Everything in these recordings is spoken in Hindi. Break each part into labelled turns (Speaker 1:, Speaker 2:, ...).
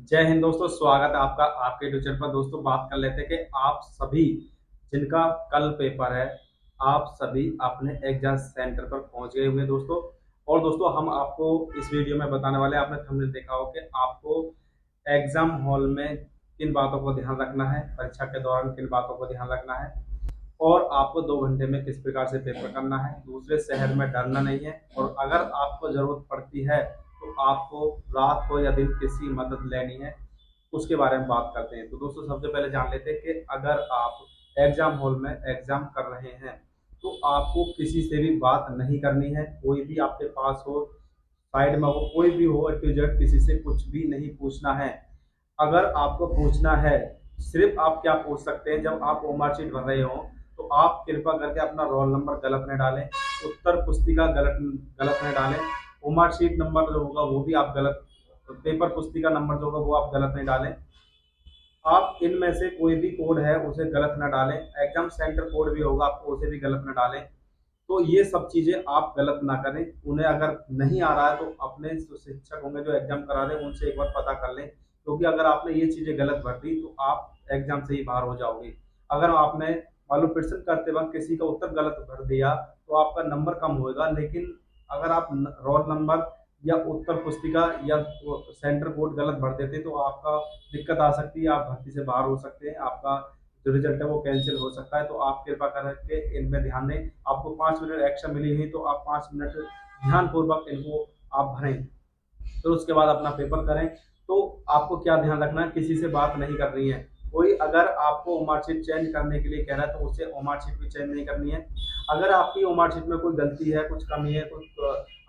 Speaker 1: जय हिंद दोस्तों, स्वागत है आपका आपके यूट्यूब चैनल पर। दोस्तों, बात कर लेते हैं कि आप सभी जिनका कल पेपर है, आप सभी अपने एग्जाम सेंटर पर पहुंच गए हुए दोस्तों। और दोस्तों, हम आपको इस वीडियो में बताने वाले हैं, आपने थंबनेल देखा हो कि आपको एग्जाम हॉल में किन बातों को ध्यान रखना है, परीक्षा के दौरान किन बातों को ध्यान रखना है, और आपको 2 घंटे में किस प्रकार से पेपर करना है। दूसरे शहर में डरना नहीं है, और अगर आपको जरूरत पड़ती है तो आपको रात को या दिन किसी मदद लेनी है, उसके बारे में बात करते हैं। तो दोस्तों, सबसे पहले जान लेते हैं कि अगर आप एग्जाम हॉल में एग्जाम कर रहे हैं तो आपको किसी से भी बात नहीं करनी है। कोई भी आपके पास हो, साइड में हो, कोई भी हो, ए टू जेड किसी से कुछ भी नहीं पूछना है। अगर आपको पूछना है, सिर्फ आप क्या पूछ सकते हैं, जब आप ओमार शीट भर रहे हो तो आप कृपा करके अपना रोल नंबर गलत न डालें, उत्तर पुस्तिका गलत गलत न डालें, ओमार शीट नंबर जो होगा वो भी आप गलत, पेपर पुस्तिका नंबर जो होगा वो आप गलत नहीं डालें। आप इनमें से कोई भी कोड है उसे गलत ना डालें। एग्जाम सेंटर कोड भी होगा, आपको उसे भी गलत ना डालें। तो ये सब चीजें आप गलत ना करें। उन्हें अगर नहीं आ रहा है तो अपने जो शिक्षक होंगे जो एग्जाम करा रहे हैं उनसे एक बार पता कर लें, क्योंकि अगर आपने ये चीजें गलत भर दी तो आप एग्जाम से ही बाहर हो जाओगे। अगर आपने मान लो प्रश्न करते वक्त किसी का उत्तर गलत भर दिया तो आपका नंबर कम होगा, लेकिन अगर आप रोल नंबर या उत्तर पुस्तिका या सेंटर कोड गलत भर देते तो आपका दिक्कत आ सकती है, आप भर्ती से बाहर हो सकते हैं, आपका जो रिजल्ट है वो कैंसिल हो सकता है। तो आप कृपा करके इनमें ध्यान दें। आपको 5 मिनट एक्स्ट्रा मिली हुई तो आप 5 मिनट ध्यानपूर्वक इनको आप भरें, फिर उसके बाद अपना पेपर करें। तो आपको क्या ध्यान रखना है, किसी से बात नहीं करनी है। कोई अगर आपको मार्कशीट चेंज करने के लिए कह रहा है तो उससे मार्कशीट भी चेंज नहीं करनी है। अगर आपकी मार्कशीट में कोई गलती है, कुछ कमी है, कुछ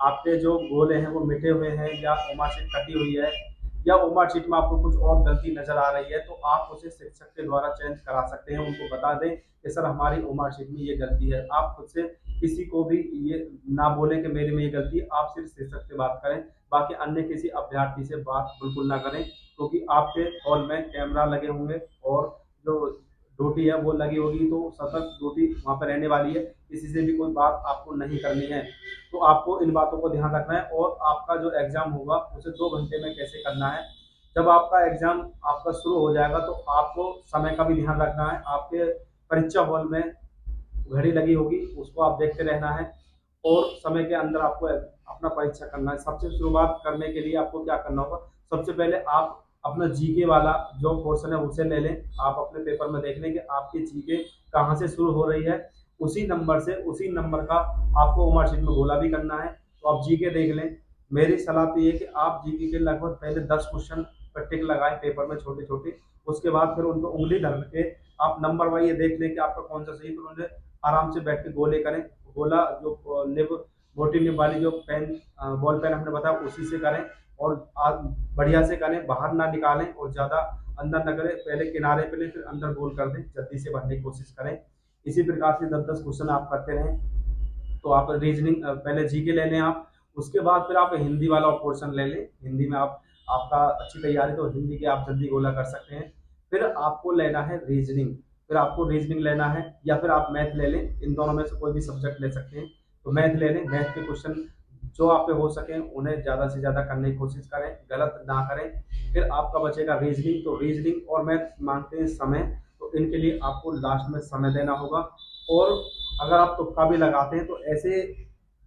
Speaker 1: आपके जो गोले हैं वो मिटे हुए हैं, या मार्कशीट कटी हुई है, या मार्कशीट में आपको कुछ और गलती नजर आ रही है, तो आप उसे शिक्षक के द्वारा चेंज करा सकते हैं। उनको बता दें कि सर हमारी मार्कशीट में ये गलती है। आप खुद से किसी को भी ये ना बोलें कि मेरे में ये गलती है, आप सिर्फ शिक्षक से बात करें। बाकी अन्य किसी अभ्यर्थी से बात बिल्कुल ना करें, क्योंकि आपके हॉल में कैमरा लगे होंगे और जो ड्यूटी है वो लगी होगी, तो सतत ड्यूटी वहाँ पर रहने वाली है। किसी से भी कोई बात आपको नहीं करनी है। तो आपको इन बातों को ध्यान रखना है। और आपका जो एग्जाम होगा उसे 2 घंटे में कैसे करना है। जब आपका एग्जाम आपका शुरू हो जाएगा तो आपको समय का भी ध्यान रखना है। आपके परीक्षा हॉल में घड़ी लगी होगी, उसको आप देखते रहना है और समय के अंदर आपको अपना परीक्षा करना है। सबसे शुरुआत करने के लिए आपको क्या करना होगा, सबसे पहले आप अपना जीके वाला जो पोर्शन है उसे ले लें। आप अपने पेपर में देख लें कि आपकी जीके कहाँ से शुरू हो रही है, उसी नंबर से उसी नंबर का आपको मार्कशीट में गोला भी करना है। तो आप जीके देख लें। मेरी सलाह तो ये कि आप जीके के लगभग पहले 10 क्वेश्चन पर टिक लगाएं पेपर में छोटे छोटे, उसके बाद फिर उनको उंगली धर के आप नंबर वाइज ये देख लें कि आपका कौन सा सही, फिर उन्हें आराम से बैठ के गोले करें। गोला जो निब मोटी निब वाली जो पेन बॉल पेन हमने बताया उसी से करें, और बढ़िया से करें, बाहर ना निकालें और ज़्यादा अंदर न करें। पहले किनारे पे लें, फिर अंदर गोल कर दें, जल्दी से भरने की कोशिश करें। इसी प्रकार से 10-10 क्वेश्चन आप करते रहें। तो आप रीजनिंग पहले जीके ले लें आप, उसके बाद फिर आप हिंदी वाला पोर्शन ले लें। हिंदी में आप आपका अच्छी तैयारी तो हिंदी के आप जल्दी गोला कर सकते हैं। फिर आपको लेना है रीजनिंग, फिर आपको रीजनिंग लेना है, या फिर आप मैथ ले लें। इन दोनों में से कोई भी सब्जेक्ट ले सकते हैं। तो मैथ ले लें। मैथ के क्वेश्चन जो आप पे हो सके उन्हें ज़्यादा से ज़्यादा करने की कोशिश करें, गलत ना करें। फिर आपका बचेगा रीजनिंग। तो रीजनिंग और मैथ मांगते हैं समय, तो इनके लिए आपको लास्ट में समय देना होगा। और अगर आप तुक्का भी लगाते हैं तो ऐसे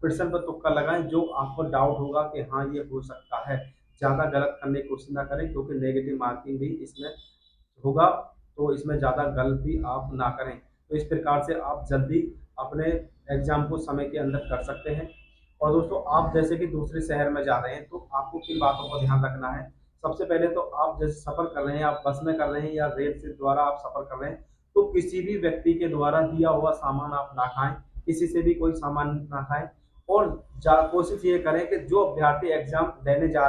Speaker 1: प्रश्न पर तुक्का लगाएं जो आपको डाउट होगा कि हाँ ये हो सकता है। ज़्यादा गलत करने की कोशिश ना करें, क्योंकि नेगेटिव मार्किंग भी इसमें होगा। तो इसमें ज़्यादा गलती आप ना करें। तो इस प्रकार से आप जल्दी अपने एग्जाम को समय के अंदर कर सकते हैं। और दोस्तों, आप जैसे कि दूसरे शहर में जा रहे हैं तो आपको किन बातों का ध्यान रखना है। सबसे पहले तो आप जैसे सफ़र कर रहे हैं, आप बस में कर रहे हैं या रेल से द्वारा आप सफ़र कर रहे हैं, तो किसी भी व्यक्ति के द्वारा दिया हुआ सामान आप ना खाएं, किसी से भी कोई सामान ना खाएं। और कोशिश ये करें कि जो अभ्यर्थी एग्जाम देने जा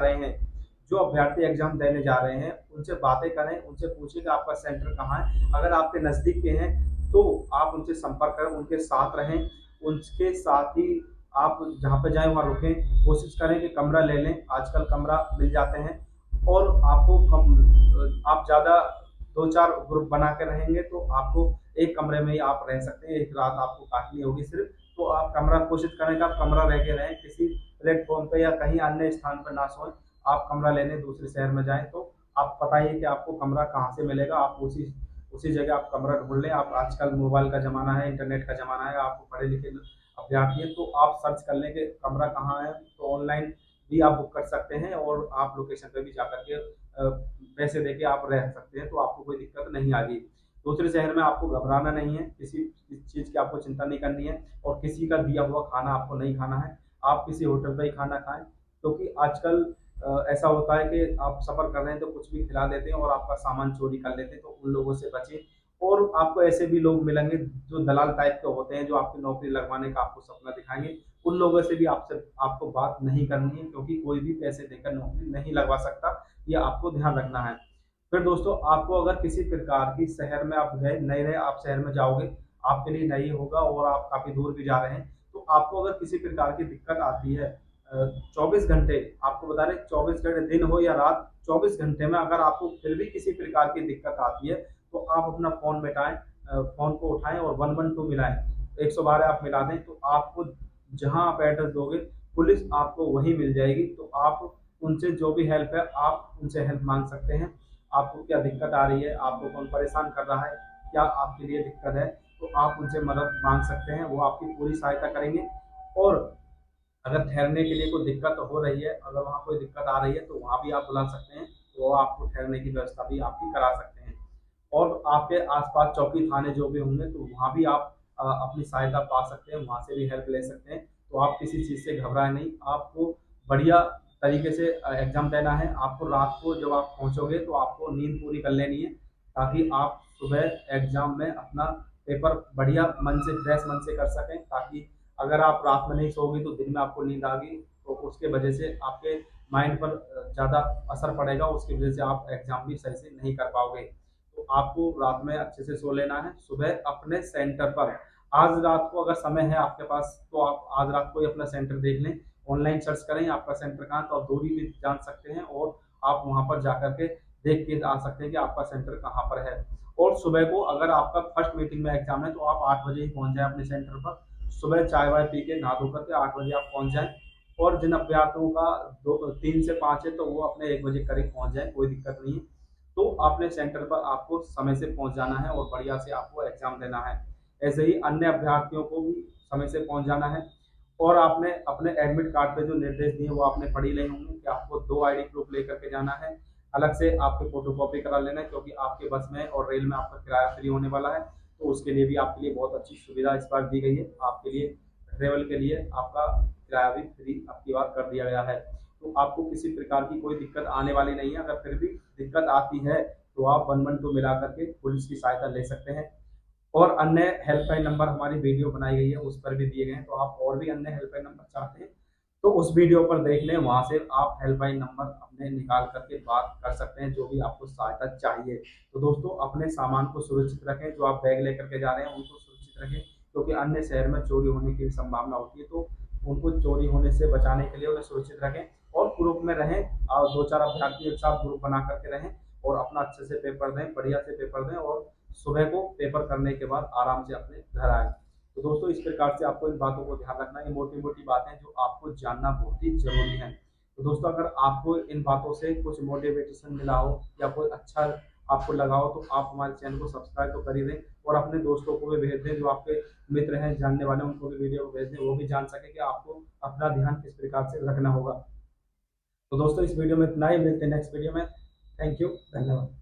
Speaker 1: रहे हैं उनसे बातें करें, उनसे पूछें कि आपका सेंटर कहाँ है। अगर आपके नज़दीक के हैं तो आप उनसे संपर्क करें, उनके साथ रहें। उनके साथ ही आप जहाँ पे जाएं वहाँ रुकें। कोशिश करें कि कमरा ले लें, आजकल कमरा मिल जाते हैं। और आप ज़्यादा 2-4 ग्रुप बना के रहेंगे तो आपको एक कमरे में ही आप रह सकते हैं, एक रात आपको काटनी होगी सिर्फ। तो आप कमरा कोशिश करें कि आप कमरा रह के रहें, किसी प्लेटफॉर्म पे या कहीं अन्य स्थान पर ना सोएं। आप कमरा लेने दूसरे शहर में जाएँ तो आप बताइए कि आपको कमरा कहाँ से मिलेगा, आप उसी उसी जगह आप कमरा ढूंढ लें। आप आजकल मोबाइल का ज़माना है, इंटरनेट का ज़माना है, आप पढ़े लिखे अभ्यर्थी हैं तो आप सर्च कर लें कि कमरा कहाँ है, तो ऑनलाइन भी आप बुक कर सकते हैं और आप लोकेशन पे भी जा कर के पैसे दे के आप रह सकते हैं, तो आपको कोई दिक्कत नहीं आएगी। दूसरे शहर में आपको घबराना नहीं है, किसी चीज़ की आपको चिंता नहीं करनी है और किसी का दिया हुआ खाना आपको नहीं खाना है। आप किसी होटल पे ही खाना खाएँ, क्योंकि आजकल ऐसा होता है कि आप सफ़र कर रहे हैं तो कुछ भी खिला देते हैं और आपका सामान चोरी कर लेते हैं, तो उन लोगों से बचें। और आपको ऐसे भी लोग मिलेंगे जो दलाल टाइप के होते हैं, जो आपकी नौकरी लगवाने का आपको सपना दिखाएँगे। उन लोगों से भी आपसे आपको बात नहीं करनी है, क्योंकि कोई भी पैसे देकर नौकरी नहीं लगवा सकता, ये आपको ध्यान रखना है। फिर दोस्तों, आपको अगर किसी प्रकार की शहर में आप गए नए नए आप शहर में जाओगे, आपके लिए नई होगा और आप काफ़ी दूर भी जा रहे हैं, तो आपको अगर किसी प्रकार की दिक्कत आती है 24 घंटे, आपको बता रहे 24 घंटे दिन हो या रात, 24 घंटे में अगर आपको फिर भी किसी प्रकार की दिक्कत आती है, तो आप अपना फ़ोन मिटाएँ, फ़ोन को उठाएँ और 112 मिलाएँ। 112 आप मिला दें, तो आपको जहाँ आप एड्रेस दोगे, पुलिस आपको वहीं मिल जाएगी। तो आप उनसे जो भी हेल्प है, आप उनसे हेल्प माँग सकते हैं। आपको क्या दिक्कत आ रही है, आपको कौन परेशान कर रहा है, क्या आपके लिए दिक्कत है, तो आप उनसे मदद माँग सकते हैं, वो आपकी पूरी सहायता करेंगे। और अगर ठहरने के लिए कोई दिक्कत हो रही है, अगर वहाँ कोई दिक्कत आ रही है, तो वहाँ भी आप बुला सकते हैं, तो वो आपको ठहरने की व्यवस्था भी आपकी करा सकते हैं। और आपके आस-पास चौकी थाने जो भी होंगे, तो वहाँ भी आप अपनी सहायता पा सकते हैं, वहाँ से भी हेल्प ले सकते हैं। तो आप किसी चीज़ से घबराएँ नहीं, आपको बढ़िया तरीके से एग्ज़ाम देना है। आपको रात को जब आप पहुँचोगे, तो आपको नींद पूरी कर लेनी है, ताकि आप सुबह एग्ज़ाम में अपना पेपर बढ़िया मन से, फ्रेश मन से कर सकें, ताकि अगर आप रात में नहीं सोओगे तो दिन में आपको नींद आ गई, तो उसके वजह से आपके माइंड पर ज़्यादा असर पड़ेगा, उसकी वजह से आप एग्ज़ाम भी सही से नहीं कर पाओगे। तो आपको रात में अच्छे से सो लेना है, सुबह अपने सेंटर पर आज रात को अगर समय है आपके पास, तो आप आज रात को ही अपना सेंटर देख लें, ऑनलाइन सर्च करें आपका सेंटर कहाँ है, तो आप दूरी भी जान सकते हैं और आप वहाँ पर जाकर के देख के आ सकते हैं कि आपका सेंटर कहाँ पर है। और सुबह को अगर आपका फर्स्ट मीटिंग में एग्ज़ाम है, तो आप 8 बजे ही पहुँच जाएँ अपने सेंटर पर। सुबह चाय-वाय पी के नहा धो कर के 8 बजे आप पहुँच जाएँ। और जिन अभ्यर्थियों का 3 से 5 है, तो वो अपने 1 बजे करीब पहुँच जाएँ, कोई दिक्कत नहीं है। तो अपने सेंटर पर आपको समय से पहुँच जाना है और बढ़िया से आपको एग्ज़ाम देना है। ऐसे ही अन्य अभ्यर्थियों को भी समय से पहुँच जाना है। और आपने अपने एडमिट कार्ड पे जो निर्देश दिए वो आपने पढ़ ही लिए होंगे कि आपको 2 आईडी प्रूफ लेकर के जाना है। अलग से आपको फ़ोटोकॉपी करा लेना है, क्योंकि आपके बस में और रेल में आपका किराया फ्री होने वाला है। तो उसके लिए भी आपके लिए बहुत अच्छी सुविधा इस बार दी गई है। आपके लिए ट्रैवल के लिए आपका किराया भी फ्री अब की बार कर दिया गया है। तो आपको किसी प्रकार की कोई दिक्कत आने वाली नहीं है। अगर फिर भी दिक्कत आती है, तो आप 112 मिला करके पुलिस की सहायता ले सकते हैं। और अन्य हेल्पलाइन नंबर हमारी वीडियो बनाई गई है, उस पर भी दिए गए हैं, तो आप और भी अन्य हेल्पलाइन नंबर चाहते हैं, तो उस वीडियो पर देख लें, वहाँ से आप हेल्पलाइन नंबर अपने निकाल कर के बात कर सकते हैं, जो भी आपको सहायता चाहिए। तो दोस्तों, अपने सामान को सुरक्षित रखें, जो आप बैग लेकर के जा रहे हैं, उनको सुरक्षित रखें, क्योंकि अन्य शहर में चोरी होने की संभावना होती है, तो उनको चोरी होने से बचाने के लिए उन्हें सुरक्षित रखें और ग्रुप में रहें और 2-4 अभ्यर्थी एक साथ ग्रुप बना करके रहें और अपना अच्छे से पेपर दें, बढ़िया से पेपर दें और सुबह को पेपर करने के बाद आराम से अपने घर आएँ। तो दोस्तों, इस प्रकार से आपको इन बातों को ध्यान रखना है, ये मोटी-मोटी बातें जो आपको जानना बहुत ही ज़रूरी है। तो दोस्तों, अगर आपको इन बातों से कुछ मोटिवेशन मिला हो या कोई अच्छा आपको लगा हो, तो आप हमारे चैनल को सब्सक्राइब तो कर ही दें और अपने दोस्तों को भी भेज दें, जो आपके मित्र हैं, जानने वाले हैं, उनको भी वीडियो को भेज दें, वो भी जान सकें कि आपको अपना ध्यान किस प्रकार से रखना होगा। तो दोस्तों, इस वीडियो में इतना ही, मिलते हैं नेक्स्ट वीडियो में। थैंक यू, धन्यवाद।